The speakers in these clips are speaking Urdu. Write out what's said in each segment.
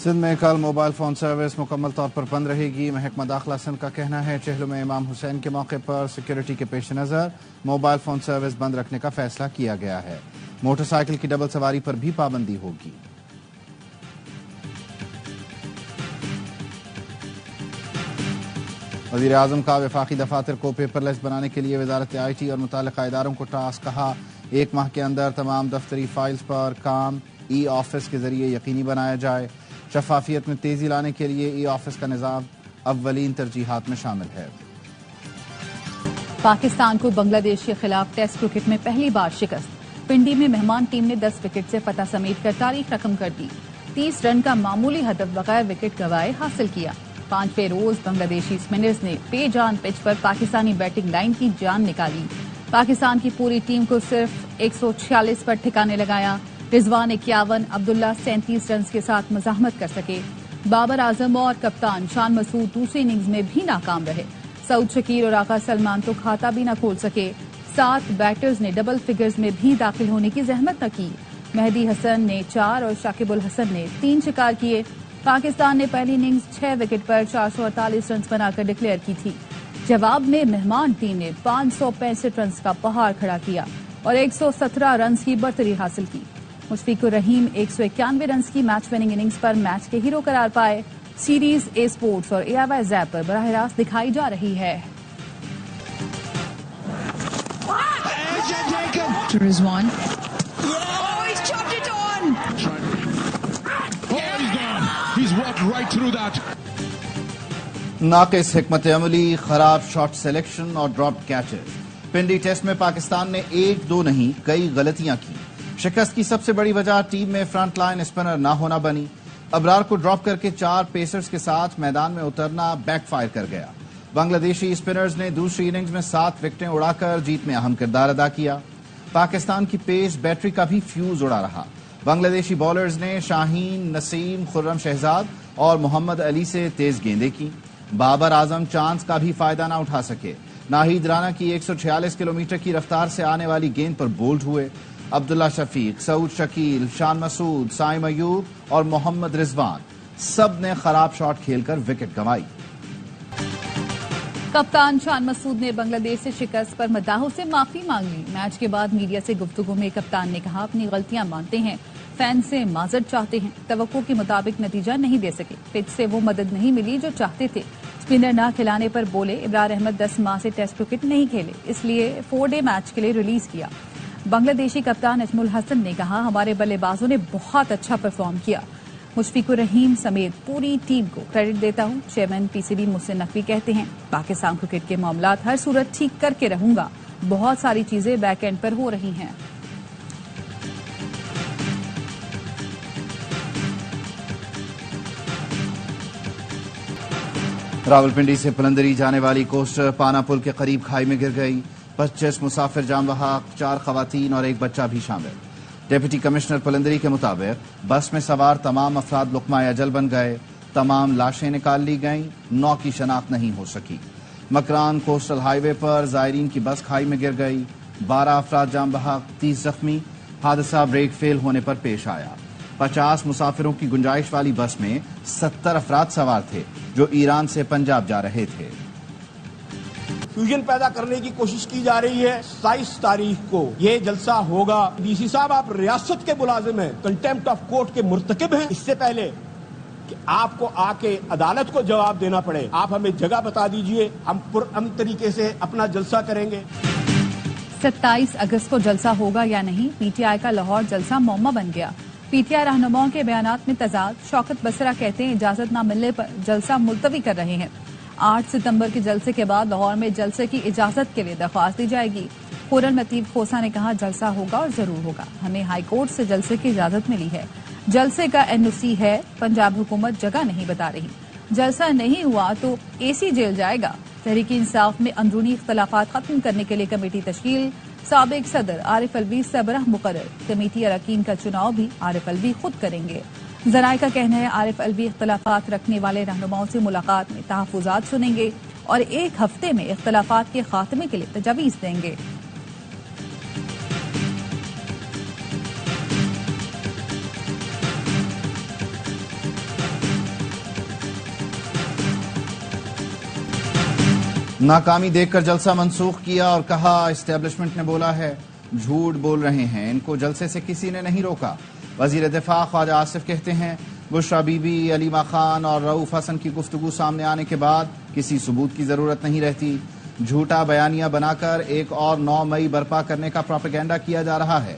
سندھ میں کل موبائل فون سروس مکمل طور پر بند رہے گی۔ محکمہ داخلہ سندھ کا کہنا ہے چہلم میں امام حسین کے موقع پر سیکیورٹی کے پیش نظر موبائل فون سروس بند رکھنے کا فیصلہ کیا گیا ہے۔ موٹر سائیکل کی ڈبل سواری پر بھی پابندی ہوگی۔ وزیر اعظم کا وفاقی دفاتر کو پیپر لیس بنانے کے لیے وزارت آئی ٹی اور متعلقہ اداروں کو ٹاسک، کہا 1 ماہ کے اندر تمام دفتری فائلز پر کام ای آفس کے ذریعے یقینی بنایا جائے۔ شفافیت میں تیزی لانے کے لیے ای آفس کا نظام اولین ترجیحات میں شامل ہے۔ پاکستان کو بنگلہ دیش کے خلاف ٹیسٹ کرکٹ میں پہلی بار شکست۔ پنڈی میں مہمان ٹیم نے 10 وکٹ سے فتح سمیٹ کر تاریخ رقم کر دی۔ 30 رن کا معمولی ہدف بغیر وکٹ گنوائے حاصل کیا۔ 5ویں روز بنگلہ دیشی اسپنرز نے بے جان پچ پر پاکستانی بیٹنگ لائن کی جان نکالی۔ پاکستان کی پوری ٹیم کو صرف 146 پر ٹھکانے لگایا۔ رضوان 51، عبداللہ 37 رنز کے ساتھ مزاحمت کر سکے۔ بابر اعظم اور کپتان شان مسعود دوسری اننگز میں بھی ناکام رہے۔ سعود شکیر اور آقا سلمان تو کھاتا بھی نہ کھول سکے۔ 7 بیٹرز نے ڈبل فگرز میں بھی داخل ہونے کی زحمت نہ کی۔ مہدی حسن نے 4 اور شاکب الحسن نے 3 شکار کیے۔ پاکستان نے پہلی اننگز 6 وکٹ پر 448 رنز بنا کر ڈکلیئر کی تھی۔ جواب میں مہمان ٹیم نے 565 رنز کا پہاڑ کھڑا کیا اور 117 رنز کی برتری حاصل کی۔ مشفیق الرحیم 191 رنز کی میچ وننگ اننگز پر میچ کے ہیرو قرار پائے۔ سیریز اے سپورٹس اور AIY زیپ پر براہ راست دکھائی جا رہی ہے۔ رضوان ناقص حکمت عملی، خراب شاٹ سلیکشن اور ڈراپ کیچز۔ پنڈی ٹیسٹ میں پاکستان نے 1-2 نہیں کئی غلطیاں کی۔ شکست کی سب سے بڑی وجہ ٹیم میں فرنٹ لائن اسپنر نہ ہونا بنی۔ ابرار کو ڈراپ کر کے 4 پیسرز کے ساتھ میدان میں اترنا بیک فائر کر گیا۔ بنگلہ دیشی اسپنرز نے دوسری اننگز میں 7 وکٹیں اڑا کر جیت میں اہم کردار ادا کیا۔ پاکستان کی پیس بیٹری کا بھی فیوز اڑا رہا۔ بنگلہ دیشی بالرز نے شاہین، نسیم، خرم شہزاد اور محمد علی سے تیز گیندیں کی۔ بابر اعظم چانس کا بھی فائدہ نہ اٹھا سکے۔ ناہید رانا کی 146 کلومیٹر کی رفتار سے آنے والی گیند پر بولڈ ہوئے۔ عبداللہ شفیق، سعود شکیل، شان مسعود، سائم ایوب اور محمد رضوان سب نے خراب شاٹ کھیل کر وکٹ گنوائی۔ کپتان شان مسعود نے بنگلہ دیش سے شکست پر مداحوں سے معافی مانگ لی۔ میچ کے بعد میڈیا سے گفتگو میں کپتان نے کہا اپنی غلطیاں مانتے ہیں، فینس سے معذرت چاہتے ہیں، توقع کے مطابق نتیجہ نہیں دے سکے، پچ سے وہ مدد نہیں ملی جو چاہتے تھے۔ اسپنر نہ کھلانے پر بولے ابرار احمد 10 ماہ سے ٹیسٹ کرکٹ نہیں کھیلے، اس لیے 4 ڈے میچ کے لیے ریلیز کیا۔ بنگلہ دیشی کپتان اجمل حسن نے کہا ہمارے بلے بازوں نے بہت اچھا پرفارم کیا۔ مشفیق الرحیم سمیت پوری ٹیم کو کریڈٹ دیتا ہوں۔ چیئرمین PCB محسن نقوی کہتے ہیں پاکستان کرکٹ کے معاملات ہر صورت ٹھیک کر کے رہوں گا، بہت ساری چیزیں بیک اینڈ پر ہو رہی ہیں۔ راولپنڈی سے پلندری جانے والی کوسٹر پانا پل کے قریب کھائی میں گر گئی۔ 25 مسافر جان بحق، 4 خواتین اور 1 بچہ بھی شامل۔ ڈپٹی کمشنر پلندری کے مطابق بس میں سوار تمام افراد لقمہ اجل بن گئے۔ تمام لاشیں نکال لی گئیں، 9 کی شناخت نہیں ہو سکی۔ مکران کوسٹل ہائی وے پر زائرین کی بس کھائی میں گر گئی، 12 افراد جان بحق، 30 زخمی۔ حادثہ بریک فیل ہونے پر پیش آیا۔ 50 مسافروں کی گنجائش والی بس میں 70 افراد سوار تھے جو ایران سے پنجاب جا رہے تھے۔ فیوژن پیدا کرنے کی کوشش کی جا رہی ہے۔ 27 تاریخ کو یہ جلسہ ہوگا۔ DC صاحب آپ ریاست کے ملازم ہیں، کنٹیمپٹ آف کورٹ کے مرتکب ہیں۔ اس سے پہلے کہ آپ کو آ کے عدالت کو جواب دینا پڑے، آپ ہمیں جگہ بتا دیجئے، ہم پرامن طریقے سے اپنا جلسہ کریں گے۔ 27 اگست کو جلسہ ہوگا یا نہیں، PTI کا لاہور جلسہ معمہ بن گیا۔ PTI رہنماؤں کے بیانات میں تضاد۔ شوکت بسرا کہتے ہیں اجازت نہ ملنے پر جلسہ ملتوی کر رہے ہیں۔ 8 ستمبر کے جلسے کے بعد لاہور میں جلسے کی اجازت کے لیے درخواست دی جائے گی۔ خورن لطیف کھوسا نے کہا جلسہ ہوگا اور ضرور ہوگا، ہمیں ہائی کورٹ سے جلسے کی اجازت ملی ہے، جلسے کا NOC ہے، پنجاب حکومت جگہ نہیں بتا رہی، جلسہ نہیں ہوا تو AC جیل جائے گا۔ تحریک انصاف میں اندرونی اختلافات ختم کرنے کے لیے کمیٹی تشکیل، سابق صدر عارف الوی سربراہ مقرر، کمیٹی اراکین کا چناؤ بھی عارف الوی خود کریں گے۔ ذرائع کا کہنا ہے عارف الوی اختلافات رکھنے والے رہنماؤں سے ملاقات میں تحفظات سنیں گے اور 1 ہفتے میں اختلافات کے خاتمے کے لیے تجاویز دیں گے۔ ناکامی دیکھ کر جلسہ منسوخ کیا اور کہا اسٹیبلشمنٹ نے بولا ہے جھوٹ بول رہے ہیں، ان کو جلسے سے کسی نے نہیں روکا۔ وزیر دفاع خواجہ آصف کہتے ہیں بشرا بی بی، علیمہ خان اور رؤوف حسن کی گفتگو سامنے آنے کے بعد کسی ثبوت کی ضرورت نہیں رہتی، جھوٹا بیانیہ بنا کر ایک اور 9 مئی برپا کرنے کا پروپیگنڈا کیا جا رہا ہے۔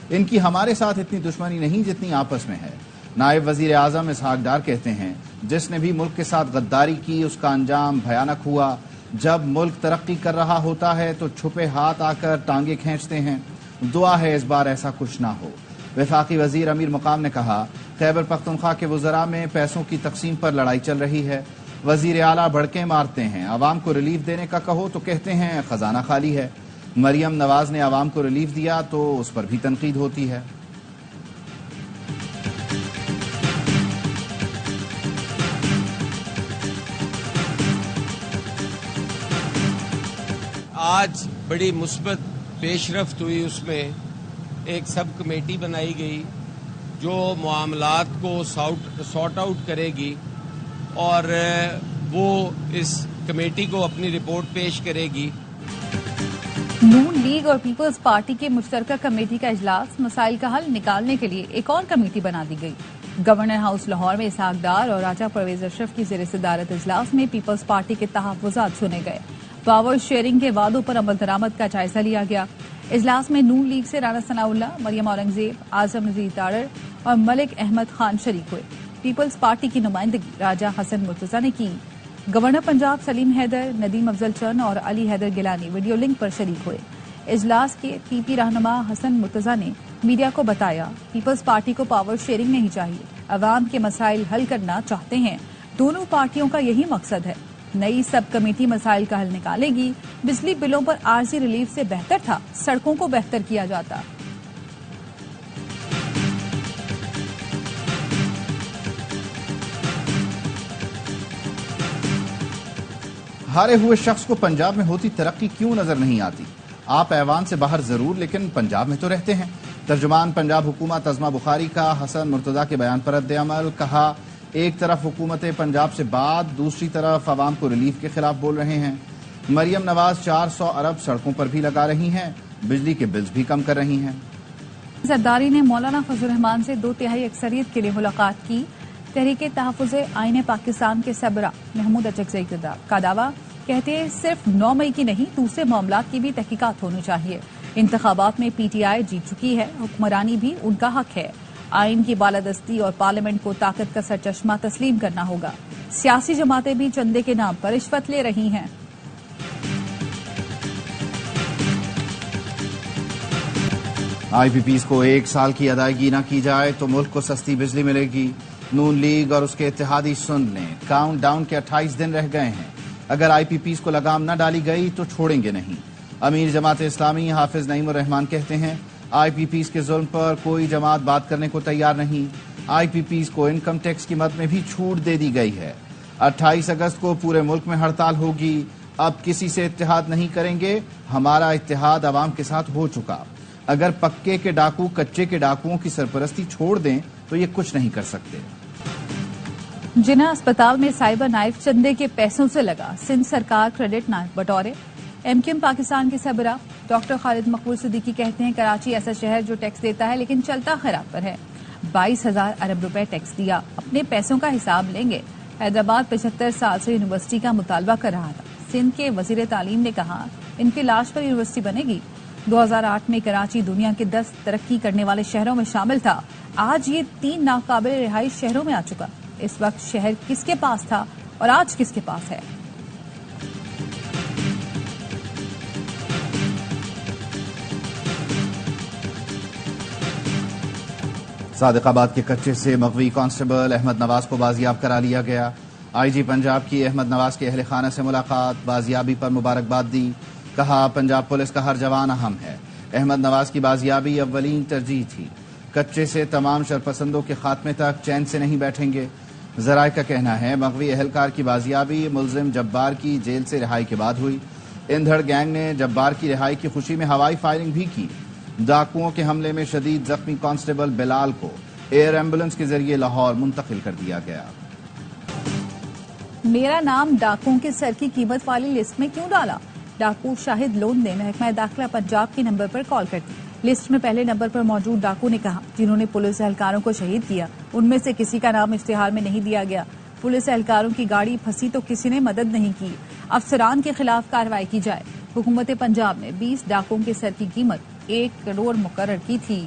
ان کی ہمارے ساتھ اتنی دشمنی نہیں جتنی آپس میں ہے۔ نائب وزیر اعظم اسحاق ڈار کہتے ہیں جس نے بھی ملک کے ساتھ غداری کی اس کا انجام بھیانک ہوا۔ جب ملک ترقی کر رہا ہوتا ہے تو چھپے ہاتھ آ کر ٹانگیں کھینچتے ہیں، دعا ہے اس بار ایسا کچھ نہ ہو۔ وفاقی وزیر امیر مقام نے کہا خیبر پختونخوا کے وزراء میں پیسوں کی تقسیم پر لڑائی چل رہی ہے، وزیر اعلیٰ بھڑکیں مارتے ہیں، عوام کو ریلیف دینے کا کہو تو کہتے ہیں خزانہ خالی ہے۔ مریم نواز نے عوام کو ریلیف دیا تو اس پر بھی تنقید ہوتی ہے۔ آج بڑی مثبت پیش رفت ہوئی، اس میں ایک سب کمیٹی بنائی گئی جو معاملات کو سارٹ آؤٹ کرے گی اور وہ اس کمیٹی کو اپنی رپورٹ پیش کرے گی۔ نون لیگ اور پیپلز پارٹی کے مشترکہ کمیٹی کا اجلاس، مسائل کا حل نکالنے کے لیے ایک اور کمیٹی بنا دی گئی۔ گورنر ہاؤس لاہور میں اسحاق ڈار اور راجہ پرویز اشرف کی زیر صدارت اجلاس میں پیپلز پارٹی کے تحفظات سنے گئے، پاور شیئرنگ کے وعدوں پر عمل درآمد کا جائزہ لیا گیا۔ اجلاس میں نون لیگ سے رانا ثناء اللہ، مریم اورنگزیب، اعظم نذیر تارڑ اور ملک احمد خان شریک ہوئے۔ پیپلز پارٹی کی نمائندگی راجہ حسن مرتضیٰ نے کی۔ گورنر پنجاب سلیم حیدر، ندیم افضل چن اور علی حیدر گیلانی ویڈیو لنک پر شریک ہوئے۔ اجلاس کے پی پی رہنما حسن مرتضیٰ نے میڈیا کو بتایا پیپلز پارٹی کو پاور شیئرنگ نہیں چاہیے، عوام کے مسائل حل کرنا چاہتے ہیں، دونوں پارٹیوں کا یہی مقصد ہے۔ نئی سب کمیٹی مسائل کا حل نکالے گی، بجلی بلوں پر عارضی ریلیف سے بہتر تھا سڑکوں کو بہتر کیا جاتا۔ ہارے ہوئے شخص کو پنجاب میں ہوتی ترقی کیوں نظر نہیں آتی؟ آپ ایوان سے باہر ضرور لیکن پنجاب میں تو رہتے ہیں۔ ترجمان پنجاب حکومت عظمہ بخاری کا حسن مرتضیٰ کے بیان پر رد عمل، کہا ایک طرف حکومت پنجاب سے بات، دوسری طرف عوام کو ریلیف کے خلاف بول رہے ہیں۔ مریم نواز 400 ارب سڑکوں پر بھی لگا رہی ہیں، بجلی کے بلز بھی کم کر رہی ہیں۔ زرداری نے مولانا فضل الرحمان سے 2/3 اکثریت کے لیے ملاقات کی۔ تحریک تحفظ آئین پاکستان کے سربراہ محمود اچکزئی کا دعویٰ، کہتے ہیں صرف 9 مئی کی نہیں دوسرے معاملات کی بھی تحقیقات ہونی چاہیے۔ انتخابات میں پی ٹی آئی جیت چکی ہے، حکمرانی بھی ان کا حق ہے، آئین کی بالادستی اور پارلیمنٹ کو طاقت کا سرچشمہ تسلیم کرنا ہوگا۔ سیاسی جماعتیں بھی چندے کے نام پر رشوت لے رہی ہیں۔ آئی پی پیز کو 1 سال کی ادائیگی نہ کی جائے تو ملک کو سستی بجلی ملے گی۔ نون لیگ اور اس کے اتحادی سن لیں، کاؤنٹ ڈاؤن کے 28 دن رہ گئے ہیں، اگر آئی پی پیز کو لگام نہ ڈالی گئی تو چھوڑیں گے نہیں۔ امیر جماعت اسلامی حافظ نعیم الرحمان کہتے ہیں آئی پی پیز کے ظلم پر کوئی جماعت بات کرنے کو تیار نہیں۔ آئی پی پیز کو انکم ٹیکس کی مد میں بھی چھوٹ دے دی گئی ہے۔ 28 اگست کو پورے ملک میں ہڑتال ہوگی، اب کسی سے اتحاد نہیں کریں گے، ہمارا اتحاد عوام کے ساتھ ہو چکا۔ اگر پکے کے ڈاکو کچے کے ڈاکوؤں کی سرپرستی چھوڑ دیں تو یہ کچھ نہیں کر سکتے۔ جناح اسپتال میں سائبر نائف چندے کے پیسوں سے لگا، سندھ سرکار کریڈٹ نہ بٹورے۔ ایم کیو ایم پاکستان کے سربراہ ڈاکٹر خالد مقبول صدیقی کہتے ہیں کراچی ایسا شہر جو ٹیکس دیتا ہے لیکن چلتا خراب پر ہے۔ 22,000 ارب روپے ٹیکس دیا، اپنے پیسوں کا حساب لیں گے۔ حیدرآباد 75 سال سے یونیورسٹی کا مطالبہ کر رہا تھا، سندھ کے وزیر تعلیم نے کہا ان کی لاش پر یونیورسٹی بنے گی۔ 2008 میں کراچی دنیا کے 10 ترقی کرنے والے شہروں میں شامل تھا، آج یہ 3 ناقابل رہائش شہروں میں آ چکا۔ اس وقت شہر کس کے پاس تھا اور آج کس کے پاس ہے؟ صادق آباد کے کچے سے مغوی کانسٹیبل احمد نواز کو بازیاب کرا لیا گیا۔ آئی جی پنجاب کی احمد نواز کے اہل خانہ سے ملاقات، بازیابی پر مبارکباد دی، کہا پنجاب پولیس کا ہر جوان اہم ہے۔ احمد نواز کی بازیابی اولین ترجیح تھی، کچے سے تمام شرپسندوں کے خاتمے تک چین سے نہیں بیٹھیں گے۔ ذرائع کا کہنا ہے مغوی اہلکار کی بازیابی ملزم جبار کی جیل سے رہائی کے بعد ہوئی۔ اندھڑ گینگ نے جبار کی رہائی کی خوشی میں ہوائی فائرنگ بھی کی۔ ڈاکوؤں کے حملے میں شدید زخمی کانسٹیبل بلال کو ایئر ایمبولنس کے ذریعے لاہور منتقل کر دیا گیا۔ میرا نام ڈاکوں کے سر کی قیمت والی لسٹ میں کیوں ڈالا؟ ڈاکو شاہد لون نے محکمہ داخلہ پنجاب کے نمبر پر کال کر دی۔ لسٹ میں پہلے نمبر پر موجود ڈاکو نے کہا جنہوں نے پولیس اہلکاروں کو شہید کیا ان میں سے کسی کا نام اشتہار میں نہیں دیا گیا۔ پولیس اہلکاروں کی گاڑی پھنسی تو کسی نے مدد نہیں کی۔ افسران کے خلاف کارروائی کی جائے۔ حکومت پنجاب نے 20 ڈاکوں کے سر کی قیمت 1 کروڑ مقرر کی تھی۔